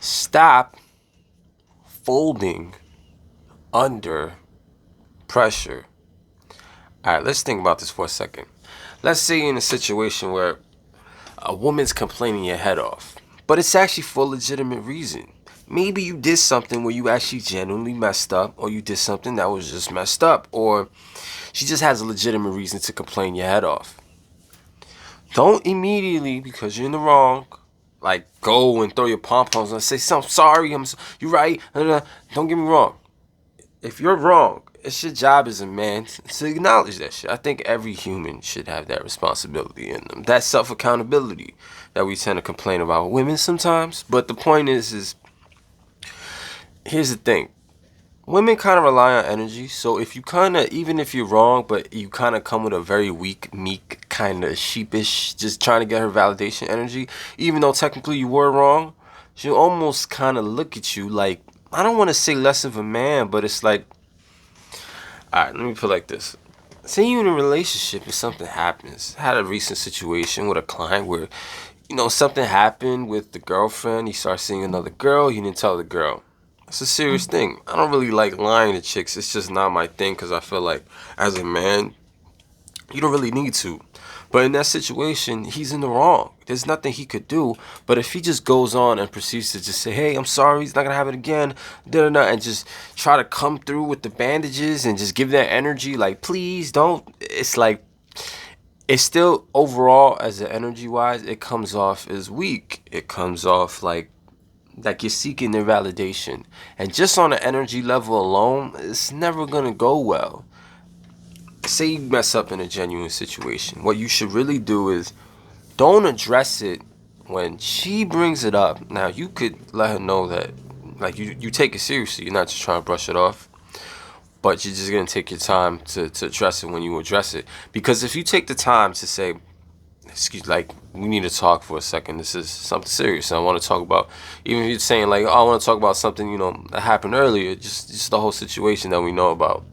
Stop folding under pressure. All right, let's think about this for a second. Let's say you're in a situation where a woman's complaining your head off, but it's actually for a legitimate reason. Maybe you did something where you actually genuinely messed up, or you did something that was just messed up, or she just has a legitimate reason to complain your head off. Don't immediately, because you're in the wrong, like go and throw your pom poms and say, "I'm sorry, you're right." Don't get me wrong. If you're wrong, it's your job as a man to acknowledge that shit. I think every human should have that responsibility in them. That self accountability that we tend to complain about women sometimes. But the point is here's the thing. Women kind of rely on energy, so if you kind of, even if you're wrong, but you kind of come with a very weak, meek, kind of sheepish, just trying to get her validation energy, even though technically you were wrong, she'll almost kind of look at you like, I don't want to say less of a man, but it's like, all right, let me put it like this. Say you're in a relationship and something happens. I had a recent situation with a client where, something happened with the girlfriend. He started seeing another girl. He didn't tell the girl. It's a serious thing. I don't really like lying to chicks. It's just not my thing because I feel like as a man, you don't really need to. But in that situation, he's in the wrong. There's nothing he could do. But if he just goes on and proceeds to just say, "Hey, I'm sorry, he's not going to have it again," and just try to come through with the bandages and just give that energy, like, please don't. It's like, it's still overall, as an energy wise, it comes off as weak. It comes off like you're seeking their validation. And just on the energy level alone, it's never going to go well. Say you mess up in a genuine situation. What you should really do is don't address it when she brings it up. Now, you could let her know that, like, you take it seriously. You're not just trying to brush it off. But you're just going to take your time to address it when you address it. Because if you take the time to say, we need to talk for a second. This is something serious I want to talk about. Even if you're saying, like, oh, I want to talk about something, that happened earlier, just the whole situation that we know about.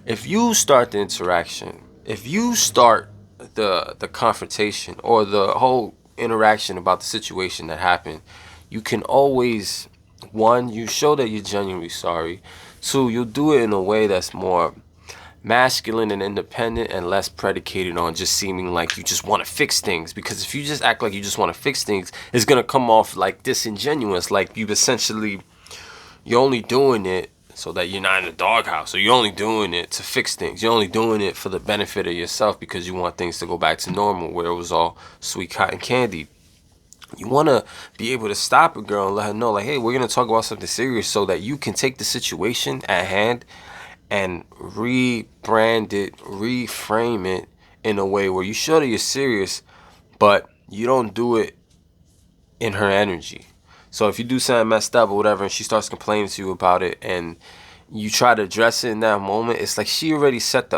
If you start the interaction, if you start the confrontation or the whole interaction about the situation that happened, you can always, one, you show that you're genuinely sorry. Two, you'll do it in a way that's more masculine and independent and less predicated on just seeming like you just want to fix things. Because if you just act like you just want to fix things, it's going to come off like disingenuous, like you're only doing it so that you're not in the doghouse, or you're only doing it to fix things. You're only doing it for the benefit of yourself because you want things to go back to normal where it was all sweet cotton candy. You want to be able to stop a girl and let her know, like, hey, we're going to talk about something serious, so that you can take the situation at hand and rebrand it, reframe it in a way where you show that you're serious, but you don't do it in her energy. So if you do something messed up or whatever, and she starts complaining to you about it, and you try to address it in that moment, it's like she already set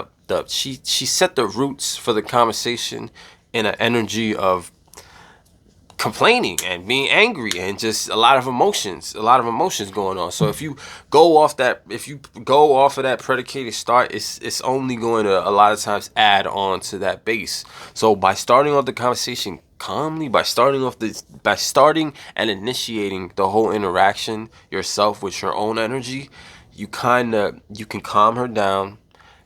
she set the roots for the conversation in an energy of complaining and being angry and just a lot of emotions going on. So if you go off of that predicated start, it's only going to a lot of times add on to that base. So by starting off the conversation calmly, by starting and initiating the whole interaction yourself with your own energy, you can calm her down,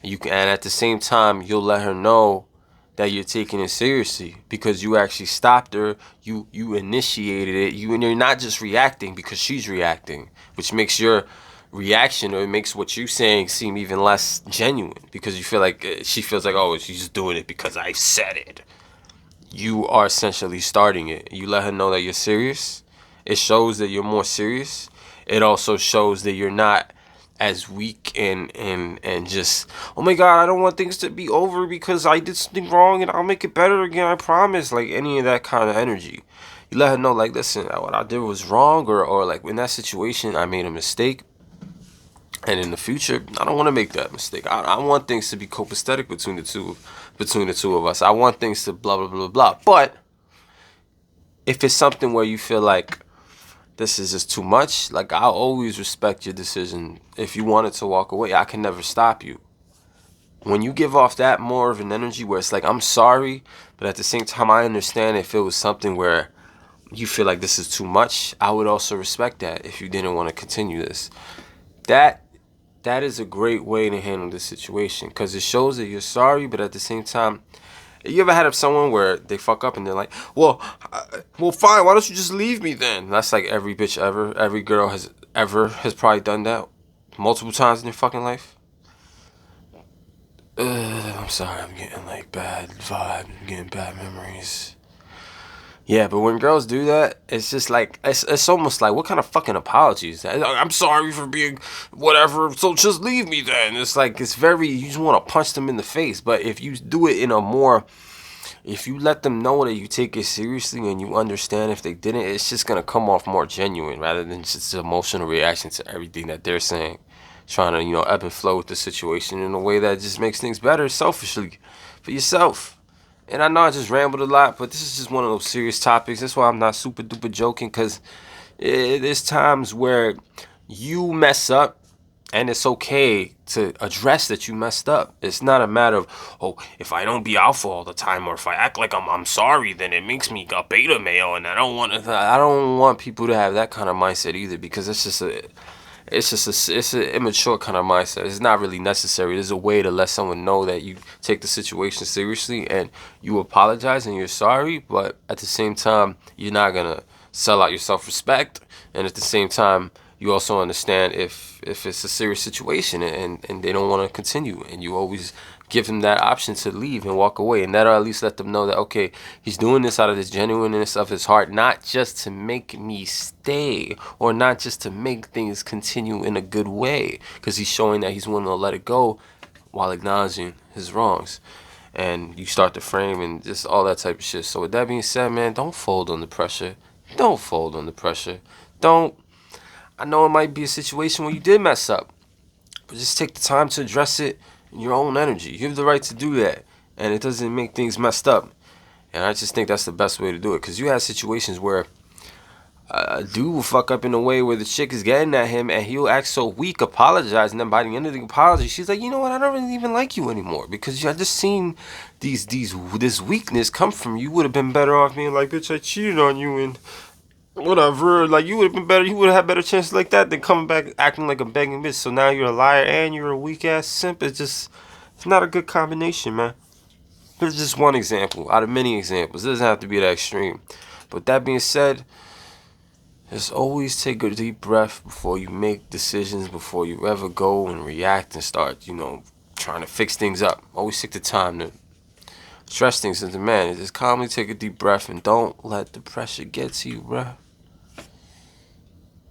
and at the same time you'll let her know that you're taking it seriously because you actually stopped her, you initiated it, and you're not just reacting because she's reacting, which makes your reaction, or it makes what you're saying seem even less genuine, because you feel like she feels like, oh, she's just doing it because I said it. You are essentially starting it. You let her know that you're serious. It shows that you're more serious. It also shows that you're not as weak and just, oh my God, I don't want things to be over because I did something wrong and I'll make it better again, I promise. Like any of that kind of energy. You let her know, like, listen, what I did was wrong, or like in that situation I made a mistake, and in the future I don't want to make that mistake. I want things to be copacetic between the two of us. I want things to blah blah blah blah. But if it's something where you feel like this is just too much, like, I'll always respect your decision. If you wanted to walk away, I can never stop you. When you give off that more of an energy where it's like, I'm sorry, but at the same time I understand if it was something where you feel like this is too much, I would also respect that if you didn't want to continue this. That that is a great way to handle the situation because it shows that you're sorry, but at the same time, you ever had someone where they fuck up and they're like, well, fine, why don't you just leave me then? That's like every bitch ever, every girl has probably done that multiple times in their fucking life. I'm sorry, I'm getting like bad vibe, I'm getting bad memories. Yeah, but when girls do that, it's just like it's almost like what kind of fucking apology is that? I'm sorry for being whatever, so just leave me then. It's like it's very you just want to punch them in the face. But if you do it in a more if you let them know that you take it seriously and you understand if they didn't, it's just gonna come off more genuine rather than just an emotional reaction to everything that they're saying. Trying to, ebb and flow with the situation in a way that just makes things better selfishly for yourself. And I know I just rambled a lot, but this is just one of those serious topics. That's why I'm not super duper joking, because there's times where you mess up and it's okay to address that you messed up. It's not a matter of, oh, if I don't be alpha all the time or if I act like I'm sorry, then it makes me a beta male, and I don't want people to have that kind of mindset either, because it's an immature kind of mindset. It's not really necessary. There's a way to let someone know that you take the situation seriously and you apologize and you're sorry, but at the same time, you're not gonna sell out your self-respect, and at the same time, you also understand if it's a serious situation and they don't want to continue, and you always give them that option to leave and walk away, and that'll at least let them know that, okay, he's doing this out of this genuineness of his heart, not just to make me stay or not just to make things continue in a good way, because he's showing that he's willing to let it go while acknowledging his wrongs. And you start to frame and just all that type of shit. So with that being said, man, don't fold under pressure. Don't fold under pressure. Don't. I know it might be a situation where you did mess up, but just take the time to address it in your own energy. You have the right to do that, and it doesn't make things messed up. And I just think that's the best way to do it, because you have situations where a dude will fuck up in a way where the chick is getting at him and he'll act so weak, apologize, and then by the end of the apology, she's like, you know what, I don't really even like you anymore, because I just seen this weakness come from you. You would have been better off being like, bitch, I cheated on you and whatever. Like, you would have been better, you would have had better chances like that than coming back acting like a begging bitch. So now you're a liar and you're a weak ass simp. It's not a good combination, man. Here's just one example out of many examples. It doesn't have to be that extreme. But that being said, just always take a deep breath before you make decisions, before you ever go and react and start, trying to fix things up. Always take the time to stress things into man. Just calmly take a deep breath and don't let the pressure get to you, bruh.